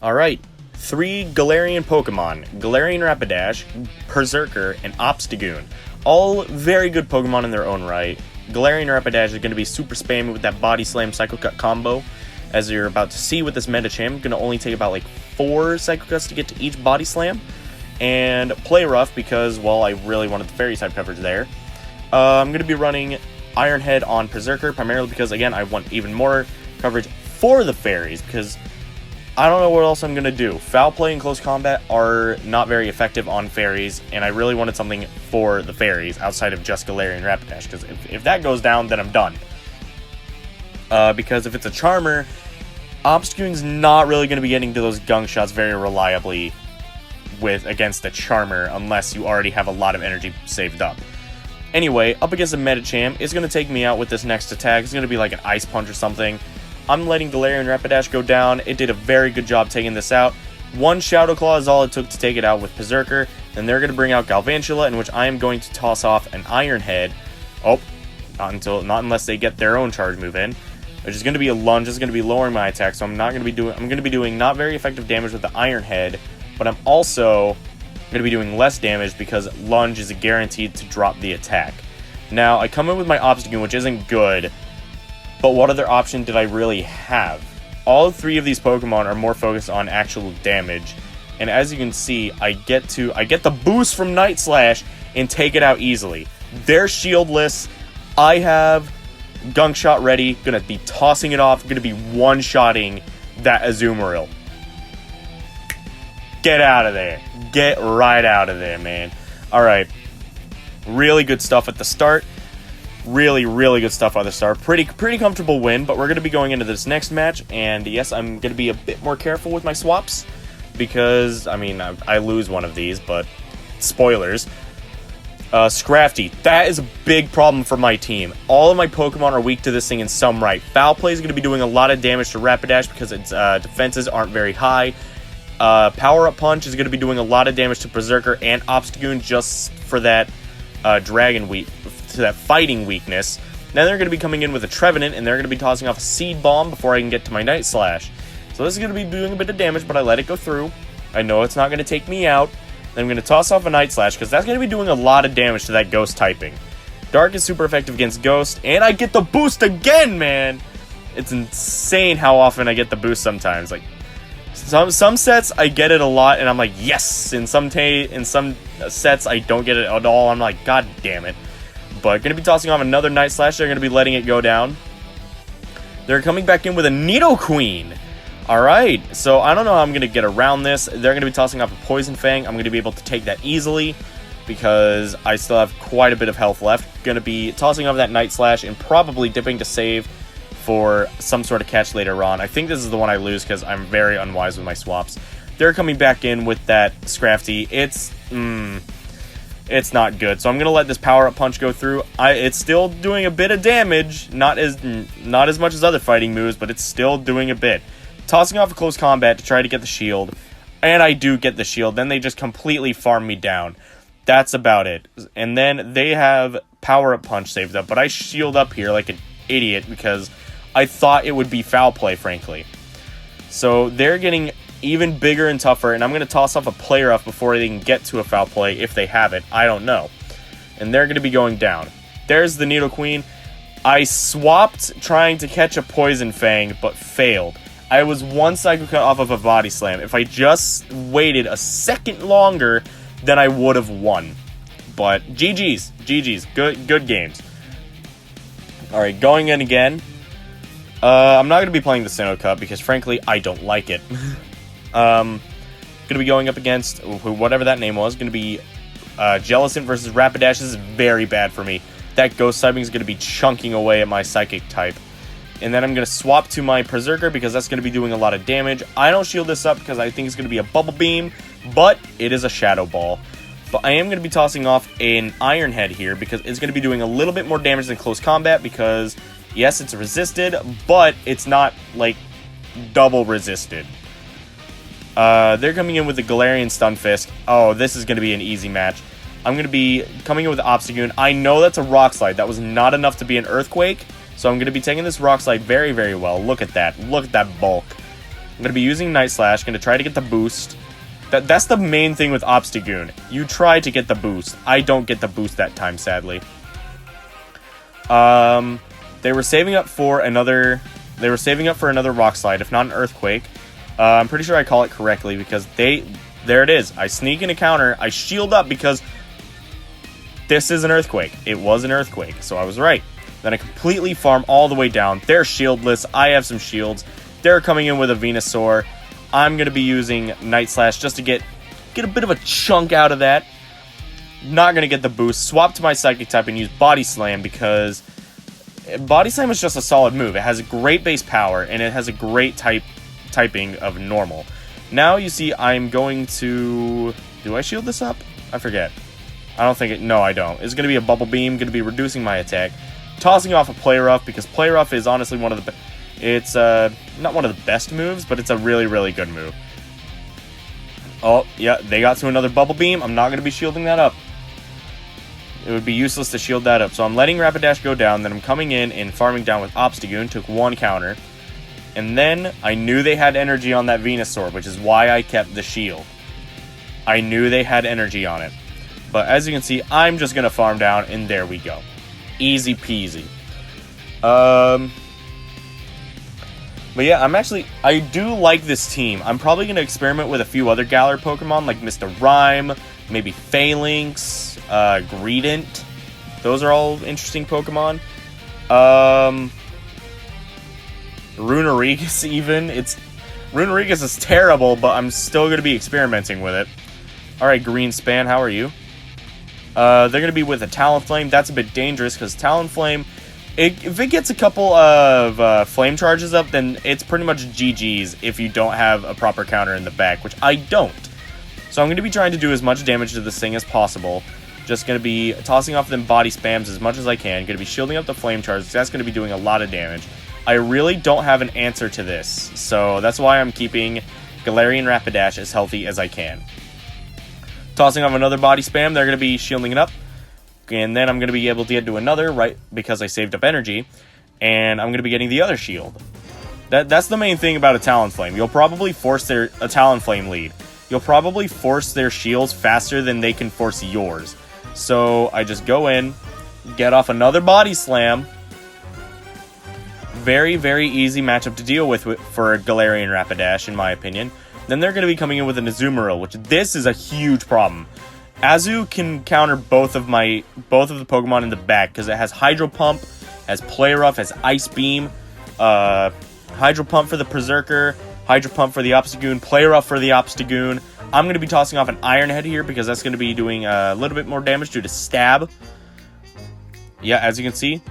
Alright, 3 Galarian Pokemon, Galarian Rapidash, Berserker, and Obstagoon. All very good Pokemon in their own right. Galarian Rapidash is going to be super spammy with that Body Slam Psycho Cut combo. As you're about to see with this Medicham, going to only take about like 4 Psycho Cuts to get to each Body Slam. And play rough because, well, I really wanted the Fairy type coverage there. I'm going to be running Iron Head on Berserker, primarily because, again, I want even more coverage for the Fairies, because I don't know what else I'm going to do. Foul Play and Close Combat are not very effective on Fairies, and I really wanted something for the Fairies outside of just Galarian Rapidash, because if that goes down, then I'm done. Because if it's a Charmer, Obstagoon's not really going to be getting to those gunk shots very reliably against a Charmer, unless you already have a lot of energy saved up. Anyway, up against a Medicham, it's going to take me out with this next attack. It's going to be like an Ice Punch or something. I'm letting Galarian Rapidash go down. It did a very good job taking this out. 1 Shadow Claw is all it took to take it out with Berserker. Then they're going to bring out Galvantula, in which I am going to toss off an Iron Head. Oh, not unless they get their own charge move in. Which is going to be a Lunge. It's going to be lowering my attack, so I'm going to be doing not very effective damage with the Iron Head, but I'm also going to be doing less damage because Lunge is guaranteed to drop the attack. Now, I come in with my Obstagoon, which isn't good. But what other option did I really have? All 3 of these Pokemon are more focused on actual damage. And as you can see, I get the boost from Night Slash and take it out easily. They're shieldless. I have Gunk Shot ready. Gonna be tossing it off. Gonna be one-shotting that Azumarill. Get out of there. Get right out of there, man. Alright. Really good stuff at the start. Really, really good stuff at the start. Pretty comfortable win, but we're going to be going into this next match, and yes, I'm going to be a bit more careful with my swaps, because, I mean, I lose one of these, but spoilers. Scrafty, that is a big problem for my team. All of my Pokemon are weak to this thing in some right. Foul Play is going to be doing a lot of damage to Rapidash because its defenses aren't very high. Power Up Punch is going to be doing a lot of damage to Berserker and Obstagoon just for that Dragon Weak. To that fighting weakness. Then they're going to be coming in with a Trevenant, and they're going to be tossing off a Seed Bomb before I can get to my Night Slash. So this is going to be doing a bit of damage, but I let it go through. I know it's not going to take me out. Then I'm going to toss off a Night Slash, because that's going to be doing a lot of damage to that Ghost typing. Dark is super effective against Ghost, and I get the boost again, man! It's insane how often I get the boost sometimes. Like, some sets, I get it a lot, and I'm like, yes! In some sets, I don't get it at all. I'm like, god damn it. But going to be tossing off another Night Slash. They're going to be letting it go down. They're coming back in with a Nidoqueen. Alright, so I don't know how I'm going to get around this. They're going to be tossing off a Poison Fang. I'm going to be able to take that easily because I still have quite a bit of health left. Going to be tossing off that Night Slash and probably dipping to save for some sort of catch later on. I think this is the one I lose because I'm very unwise with my swaps. They're coming back in with that Scrafty. It's not good, so I'm going to let this Power-Up Punch go through. It's still doing a bit of damage, not as much as other fighting moves, but it's still doing a bit. Tossing off a Close Combat to try to get the shield, and I do get the shield. Then they just completely farm me down. That's about it. And then they have Power-Up Punch saved up, but I shield up here like an idiot because I thought it would be Foul Play, frankly. So they're getting even bigger and tougher, and I'm going to toss off a Play Rough before they can get to a Foul Play, if they have it. I don't know. And they're going to be going down. There's the Nidoqueen. I swapped trying to catch a Poison Fang, but failed. I was 1 Psycho Cut off of a Body Slam. If I just waited a second longer, then I would have won. But GG's. Good games. Alright, going in again. I'm not going to be playing the Sinnoh Cup, because frankly, I don't like it. Going to be going up against whatever that name was. Going to be Jellicent versus Rapidash. This is very bad for me. That Ghost typing is going to be chunking away at my Psychic type. And then I'm going to swap to my Berserker because that's going to be doing a lot of damage. I don't shield this up because I think it's going to be a Bubble Beam, but it is a Shadow Ball. But I am going to be tossing off an Iron Head here because it's going to be doing a little bit more damage than Close Combat because, yes, it's resisted, but it's not, like, double resisted. They're coming in with the Galarian Stunfisk. Oh, this is going to be an easy match. I'm going to be coming in with the Obstagoon. I know that's a Rock Slide. That was not enough to be an Earthquake. So I'm going to be taking this Rock Slide very, very well. Look at that. Look at that bulk. I'm going to be using Night Slash, going to try to get the boost. That's the main thing with Obstagoon. You try to get the boost. I don't get the boost that time, sadly. They were saving up for another Rock Slide, if not an Earthquake. I'm pretty sure I call it correctly because there it is. I sneak in a counter. I shield up because this is an Earthquake. It was an Earthquake, so I was right. Then I completely farm all the way down. They're shieldless. I have some shields. They're coming in with a Venusaur. I'm going to be using Night Slash just to get a bit of a chunk out of that. Not going to get the boost. Swap to my Psychic type and use Body Slam because Body Slam is just a solid move. It has a great base power and it has a great typing of normal. Now you see I'm going to... Do I shield this up? I forget. I don't think it... No, I don't. It's going to be a Bubble Beam. Going to be reducing my attack. Tossing off a Play Rough because Play Rough is honestly one of the... It's not one of the best moves, but it's a really, really good move. Oh, yeah, they got to another Bubble Beam. I'm not going to be shielding that up. It would be useless to shield that up. So I'm letting Rapidash go down. Then I'm coming in and farming down with Obstagoon. Took one counter. And then I knew they had energy on that Venusaur, which is why I kept the shield. I knew they had energy on it. But as you can see, I'm just going to farm down, and there we go. Easy peasy. But yeah, I do like this team. I'm probably going to experiment with a few other Galar Pokemon, like Mr. Rhyme, maybe Phalanx, Greedent. Those are all interesting Pokemon. Runerigus even. Runerigus is terrible, but I'm still going to be experimenting with it. Alright, Greenspan, how are you? They're going to be with a Talonflame. That's a bit dangerous, because Talonflame... If it gets a couple of flame charges up, then it's pretty much GG's if you don't have a proper counter in the back, which I don't. So I'm going to be trying to do as much damage to this thing as possible. Just going to be tossing off them body spams as much as I can. Going to be shielding up the flame charges. That's going to be doing a lot of damage. I really don't have an answer to this, so that's why I'm keeping Galarian Rapidash as healthy as I can. Tossing off another body spam. They're going to be shielding it up. And then I'm going to be able to get to another, right, because I saved up energy. And I'm going to be getting the other shield. That's the main thing about a Talonflame. You'll probably force a Talonflame lead. You'll probably force their shields faster than they can force yours. So I just go in, get off another Body Slam. Very, very easy matchup to deal with for Galarian Rapidash, in my opinion. Then they're going to be coming in with an Azumarill, which this is a huge problem. Azu can counter both of the Pokemon in the back because it has Hydro Pump, has Play Rough, has Ice Beam, Hydro Pump for the Berserker, Hydro Pump for the Obstagoon, Play Rough for the Obstagoon. I'm going to be tossing off an Iron Head here because that's going to be doing a little bit more damage due to Stab. Yeah, as you can see,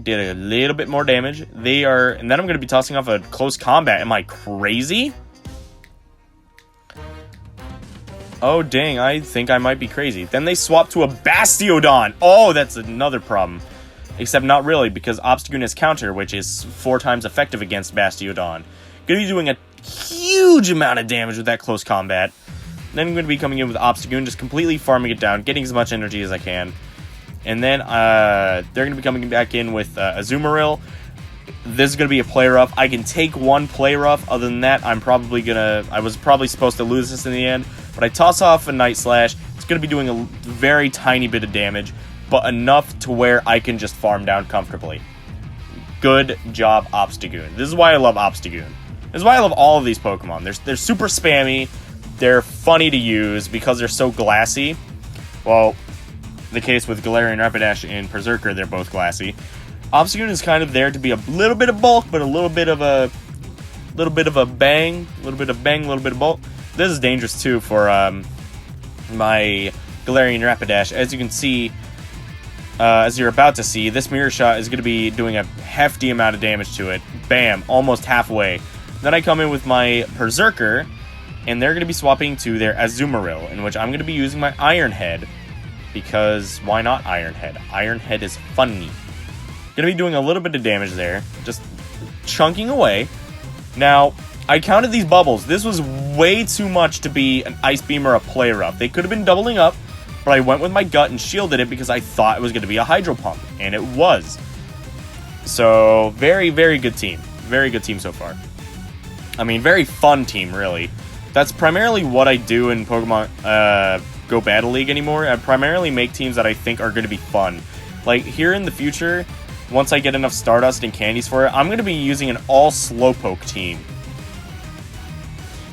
did a little bit more damage. And then I'm going to be tossing off a Close Combat. Am I crazy? Oh, dang, I think I might be crazy. Then they swap to a Bastiodon. Oh, that's another problem. Except not really, because Obstagoon has Counter, which is 4 times effective against Bastiodon. Gonna be doing a huge amount of damage with that Close Combat. Then I'm gonna be coming in with Obstagoon, just completely farming it down, getting as much energy as I can. And then they're gonna be coming back in with Azumarill. This is going to be a Play Rough. I can take one Play Rough. Other than that, I was probably supposed to lose this in the end. But I toss off a Night Slash. It's going to be doing a very tiny bit of damage, but enough to where I can just farm down comfortably. Good job, Obstagoon. This is why I love Obstagoon. This is why I love all of these Pokemon. They're super spammy. They're funny to use because they're so glassy. Well, the case with Galarian Rapidash and Berserker, they're both glassy. Obstagoon is kind of there to be a little bit of bulk, but a little bit of bang, a little bit of bang, a little bit of bulk. This is dangerous too for my Galarian Rapidash. As you can see, as you're about to see, this Mirror Shot is going to be doing a hefty amount of damage to it. Bam, almost halfway. Then I come in with my Berserker, and they're going to be swapping to their Azumarill, in which I'm going to be using my Iron Head, because why not Iron Head? Iron Head is funny. Going to be doing a little bit of damage there, just chunking away. Now, I counted these bubbles. This was way too much to be an Ice Beam or a Play Rough. They could have been doubling up, but I went with my gut and shielded it because I thought it was going to be a Hydro Pump, and it was. So, very, very good team. Very good team so far. I mean, very fun team, really. That's primarily what I do in Pokemon Go Battle League anymore. I primarily make teams that I think are going to be fun. Like, here in the future, once I get enough Stardust and candies for it, I'm going to be using an all Slowpoke team.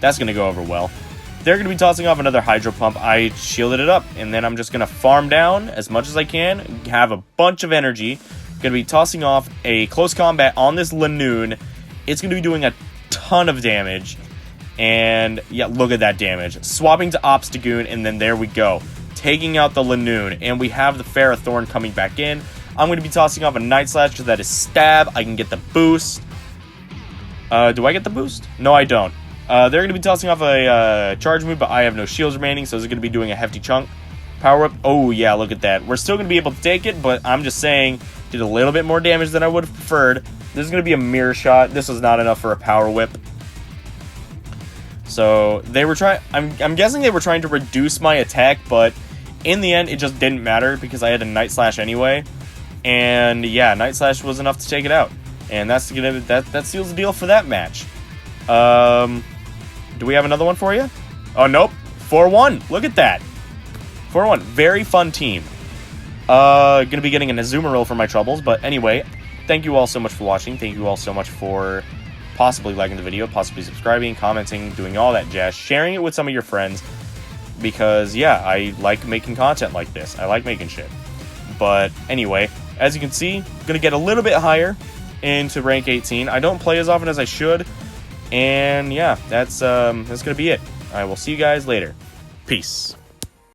That's going to go over well. They're going to be tossing off another Hydro Pump. I shielded it up, and then I'm just going to farm down as much as I can, have a bunch of energy. Going to be tossing off a Close Combat on this Lanoon. It's going to be doing a ton of damage. And, yeah, look at that damage. Swapping to Obstagoon, and then there we go. Taking out the Lanoon. And we have the Ferrothorn coming back in. I'm going to be tossing off a Night Slash because that is Stab. I can get the boost. Do I get the boost? No, I don't. They're going to be tossing off a charge move, but I have no shields remaining, so they're going to be doing a hefty chunk. Power up. Oh, yeah, look at that. We're still going to be able to take it, but I'm just saying, did a little bit more damage than I would have preferred. This is going to be a mirror shot. This was not enough for a Power Whip. So, they were trying... I'm guessing they were trying to reduce my attack, but in the end, it just didn't matter because I had a Night Slash anyway. And, yeah, Night Slash was enough to take it out. And that seals the deal for that match. Do we have another one for you? Oh, nope. 4-1. Look at that. 4-1. Very fun team. Gonna be getting an Azumarill for my troubles. But anyway, thank you all so much for watching. Thank you all so much for possibly liking the video, possibly subscribing, commenting, doing all that jazz, sharing it with some of your friends. Because, yeah, I like making content like this. I like making shit. But anyway, as you can see, gonna get a little bit higher into rank 18. I don't play as often as I should. And yeah, that's gonna be it. I will see you guys later. Peace.